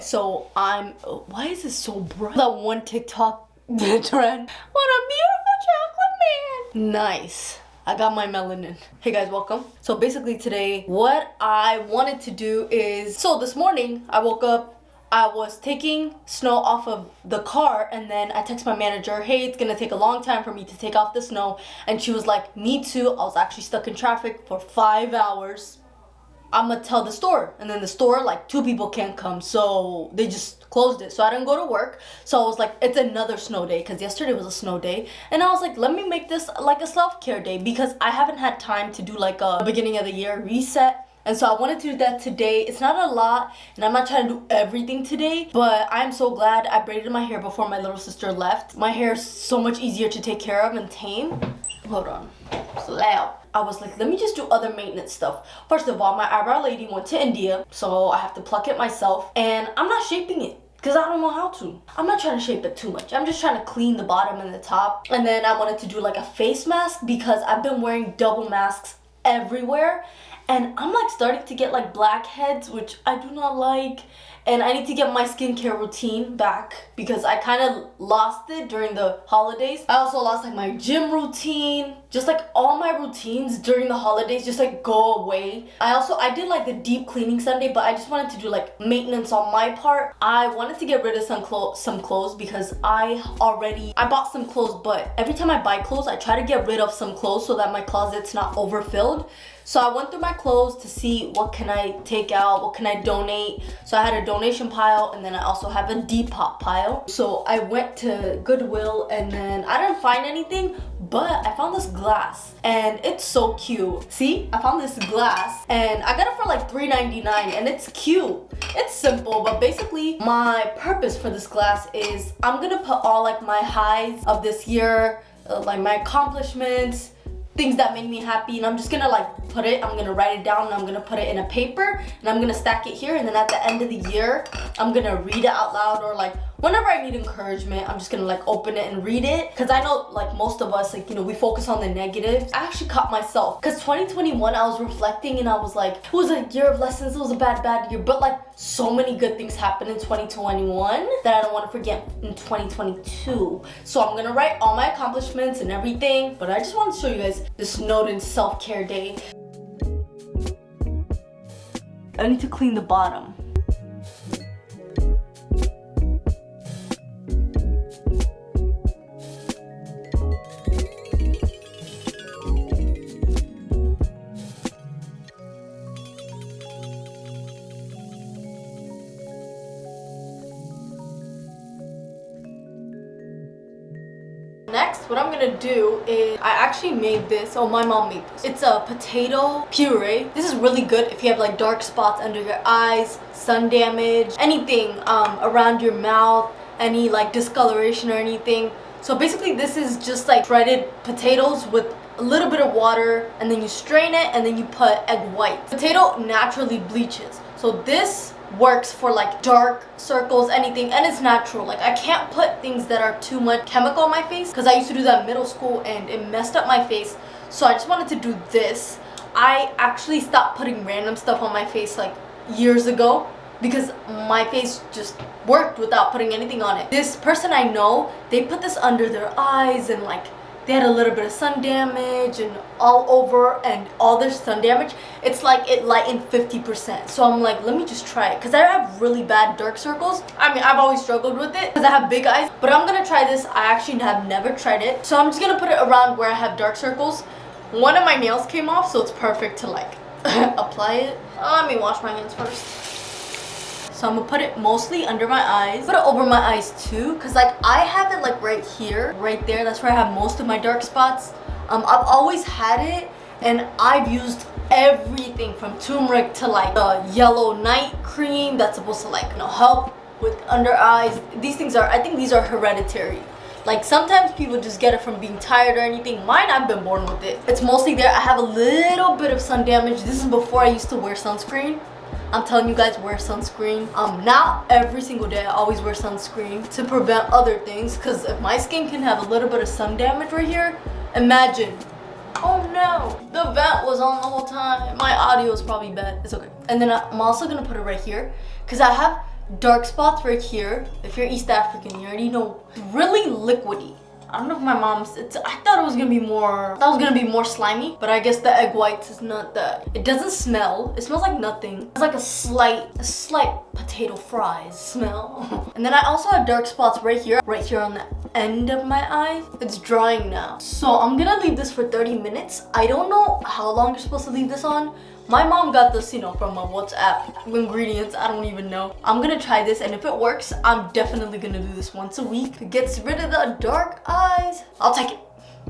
So why is this so bright? That one TikTok trend. What a beautiful chocolate man. Nice. I got my melanin. Hey guys, welcome. So basically today, what I wanted to do is, so this morning I woke up, I was taking snow off of the car, and then I text my manager, hey, it's gonna take a long time for me to take off the snow. And she was like, me too. I was actually stuck in traffic for 5 hours. I'm gonna tell the store. And then the store, like 2 people can't come, so they just closed it. So I didn't go to work. So I was like, it's another snow day, because yesterday was a snow day. And I was like, let me make this like a self-care day, because I haven't had time to do like a beginning of the year reset. And so I wanted to do that today. It's not a lot, and I'm not trying to do everything today, but I'm so glad I braided my hair before my little sister left. My hair is so much easier to take care of and tame. Hold on, it's loud. I was like, let me just do other maintenance stuff. First of all, my eyebrow lady went to India, so I have to pluck it myself, and I'm not shaping it, because I don't know how to. I'm not trying to shape it too much. I'm just trying to clean the bottom and the top. And then I wanted to do like a face mask, because I've been wearing double masks everywhere, and I'm like starting to get like blackheads, which I do not like. And I need to get my skincare routine back, because I kind of lost it during the holidays. I also lost like my gym routine. Just like all my routines during the holidays just like go away. I did like the deep cleaning Sunday, but I just wanted to do like maintenance on my part. I wanted to get rid of some clothes because I bought some clothes, but every time I buy clothes, I try to get rid of some clothes so that my closet's not overfilled. So I went through my clothes to see what can I take out, what can I donate. So I had a donation pile, and then I also have a Depop pile. So I went to Goodwill, and then I didn't find anything, but I found this glass, and it's so cute. See, I found this glass, and I got it for like $3.99, and it's cute. It's simple, but basically my purpose for this glass is I'm gonna put all like my highs of this year, like my accomplishments, things that made me happy, and I'm just gonna like I'm gonna write it down, and I'm gonna put it in a paper, and I'm gonna stack it here, and then at the end of the year I'm gonna read it out loud, or like whenever I need encouragement, I'm just gonna like open it and read it, because I know like most of us, like, you know, we focus on the negatives. I actually caught myself, because 2021 I was reflecting, and I was like, it was a year of lessons, it was a bad year, but like so many good things happened in 2021 that I don't want to forget in 2022. So I'm gonna write all my accomplishments and everything, but I just want to show you guys this note in self-care day. I need to clean the bottom. Next, what I'm gonna do is, I actually made this, my mom made this. It's a potato puree. This is really good if you have like dark spots under your eyes, sun damage, anything around your mouth, any like discoloration or anything. So basically this is just like shredded potatoes with a little bit of water, and then you strain it, and then you put egg white. Potato naturally bleaches. So this works for like dark circles, anything, and it's natural. Like I can't put things that are too much chemical on my face, because I used to do that in middle school and it messed up my face. So I just wanted to do this. I actually stopped putting random stuff on my face like years ago, because my face just worked without putting anything on it. This person I know, they put this under their eyes, and like they had a little bit of sun damage and all over, and all their sun damage, it's like it lightened 50%. So I'm like, let me just try it, because I have really bad dark circles. I mean, I've always struggled with it because I have big eyes, but I'm gonna try this. I actually have never tried it. So I'm just gonna put it around where I have dark circles. One of my nails came off, so it's perfect to like apply it. Let me wash my hands first. So I'm gonna put it mostly under my eyes, put it over my eyes too, because like I have it like right here, right there. That's where I have most of my dark spots. I've always had it, and I've used everything from turmeric to like the yellow night cream that's supposed to like, you know, help with under eyes. These things are, I think these are hereditary. Like sometimes people just get it from being tired or anything. Mine, I've been born with it. It's mostly there. I have a little bit of sun damage. This is before I used to wear sunscreen. I'm telling you guys, wear sunscreen. Not every single day. I always wear sunscreen to prevent other things, because if my skin can have a little bit of sun damage right here, imagine. Oh no, the vent was on the whole time. My audio is probably bad. It's okay. And then I'm also gonna put it right here, because I have dark spots right here. If you're East African, you already know. Really liquidy. I don't know if my mom's, I thought it was gonna be more slimy, but I guess the egg whites is not that. It doesn't smell. It smells like nothing. It's like a slight potato fries smell. And then I also have dark spots right here on the end of my eye. It's drying now. So I'm gonna leave this for 30 minutes. I don't know how long you're supposed to leave this on. My mom got this, from a WhatsApp ingredients. I don't even know. I'm gonna try this, and if it works, I'm definitely gonna do this once a week. It gets rid of the dark eyes. I'll take it.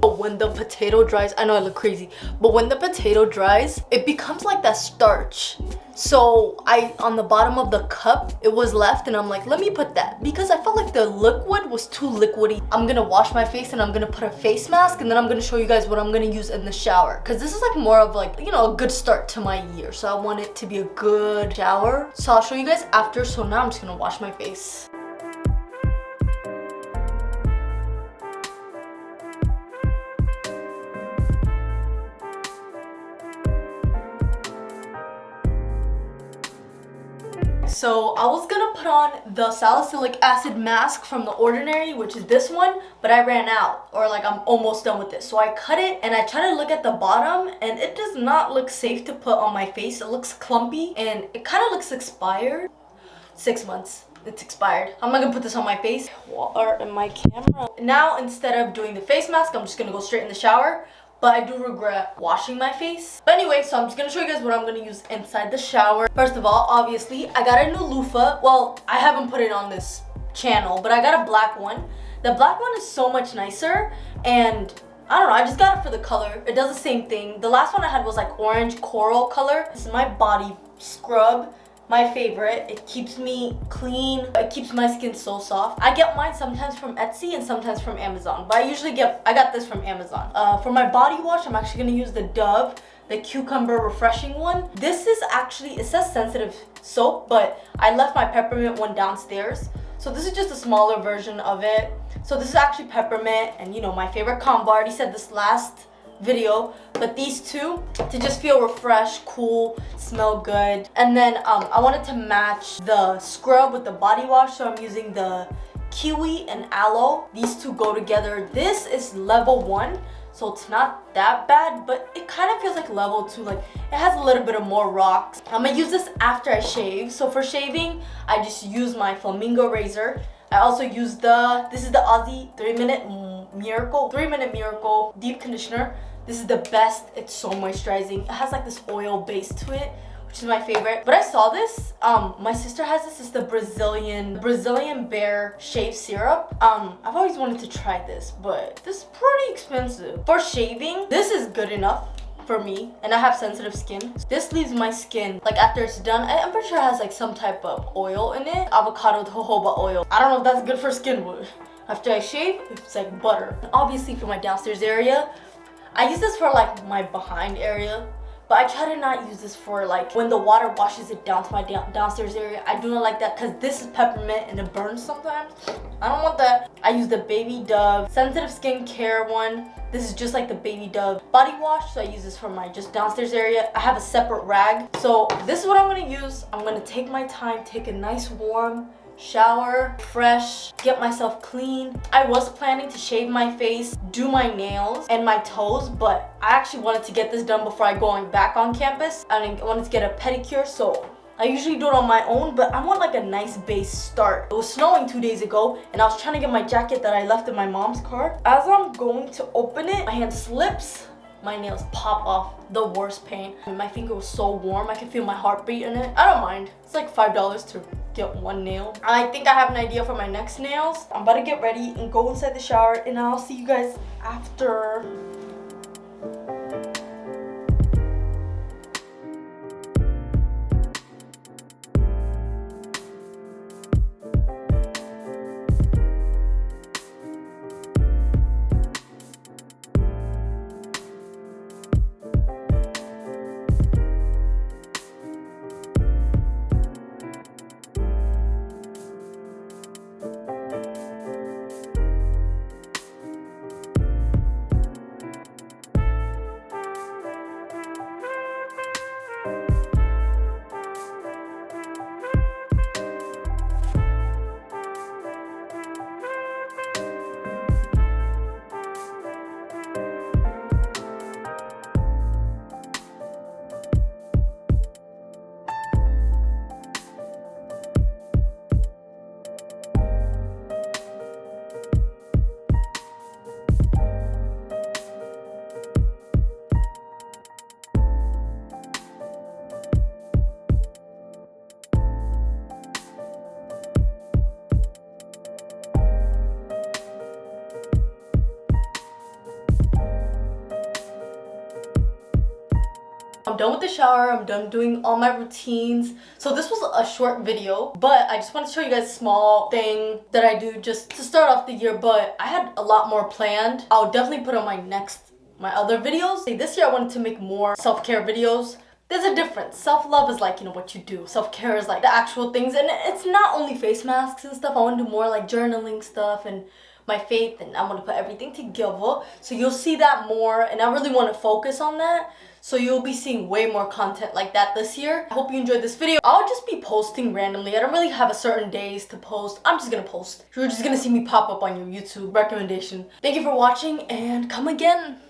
But when the potato dries, I know I look crazy, but when the potato dries, it becomes like that starch. So on the bottom of the cup, it was left, and I'm like, let me put that, because I felt like the liquid was too liquidy. I'm gonna wash my face, and I'm gonna put a face mask, and then I'm gonna show you guys what I'm gonna use in the shower, because this is like more of like, a good start to my year. So I want it to be a good shower. So I'll show you guys after. So now I'm just gonna wash my face. So I was gonna put on the salicylic acid mask from The Ordinary, which is this one, but I ran out, or like I'm almost done with this. So I cut it, and I try to look at the bottom, and it does not look safe to put on my face. It looks clumpy, and it kind of looks expired. 6 months. It's expired. I'm not gonna put this on my face or in my camera. Now, instead of doing the face mask, I'm just gonna go straight in the shower. But I do regret washing my face. But anyway, so I'm just gonna show you guys what I'm gonna use inside the shower. First of all, obviously, I got a new loofah. Well, I haven't put it on this channel, but I got a black one. The black one is so much nicer, and I don't know, I just got it for the color. It does the same thing. The last one I had was like orange coral color. This is my body scrub. My favorite. It keeps me clean. It keeps my skin so soft. I get mine sometimes from Etsy and sometimes from Amazon, but I got this from Amazon. For my body wash, I'm actually gonna use the Dove, the cucumber refreshing one. This is actually, it says sensitive soap, but I left my peppermint one downstairs. So this is just a smaller version of it. So this is actually peppermint, and my favorite combo. I already said this last video, but these two to just feel refreshed, cool, smell good. And then I wanted to match the scrub with the body wash, so I'm using the kiwi and aloe. These two go together. This is level 1, so it's not that bad, but it kind of feels like level 2. Like it has a little bit of more rocks. I'm gonna use this after I shave. So for shaving, I just use my flamingo razor. I also use this is the Aussie 3-minute Miracle deep conditioner. This is the best. It's so moisturizing. It has like this oil base to it, which is my favorite. But I saw this. My sister has this. It's the Brazilian Bear Shave Syrup. I've always wanted to try this, but this is pretty expensive. For shaving, this is good enough for me, and I have sensitive skin. This leaves my skin, like after it's done, I'm pretty sure it has like some type of oil in it. Avocado jojoba oil. I don't know if that's good for skin, but after I shave, it's like butter. And obviously for my downstairs area, I use this for like my behind area, but I try to not use this for like when the water washes it down to my downstairs area. I do not like that because this is peppermint and it burns sometimes. I don't want that. I use the Baby Dove sensitive skin care one. This is just like the Baby Dove body wash, so I use this for my just downstairs area. I have a separate rag. So this is what I'm gonna use. I'm gonna take my time, take a nice warm shower, fresh, get myself clean. I was planning to shave my face, do my nails and my toes, but I actually wanted to get this done before I going back on campus. I wanted to get a pedicure, so I usually do it on my own, but I want like a nice base start. It was snowing 2 days ago, and I was trying to get my jacket that I left in my mom's car. As I'm going to open it, my hand slips. My nails pop off. The worst pain. My finger was so warm, I could feel my heartbeat in it. I don't mind. It's like $5 to get one nail. I think I have an idea for my next nails. I'm about to get ready and go inside the shower, and I'll see you guys after. I'm done with the shower. I'm done doing all my routines. So this was a short video, but I just want to show you guys a small thing that I do just to start off the year. But I had a lot more planned. I'll definitely put on my other videos. This year I wanted to make more self-care videos. There's a difference. Self-love is like, what you do. Self-care is like the actual things. And it's not only face masks and stuff. I want to do more like journaling stuff and my faith, and I want to put everything together. So you'll see that more, and I really want to focus on that. So you'll be seeing way more content like that this year. I hope you enjoyed this video. I'll just be posting randomly. I don't really have a certain days to post. I'm just gonna post. You're just gonna see me pop up on your YouTube recommendation. Thank you for watching, and come again.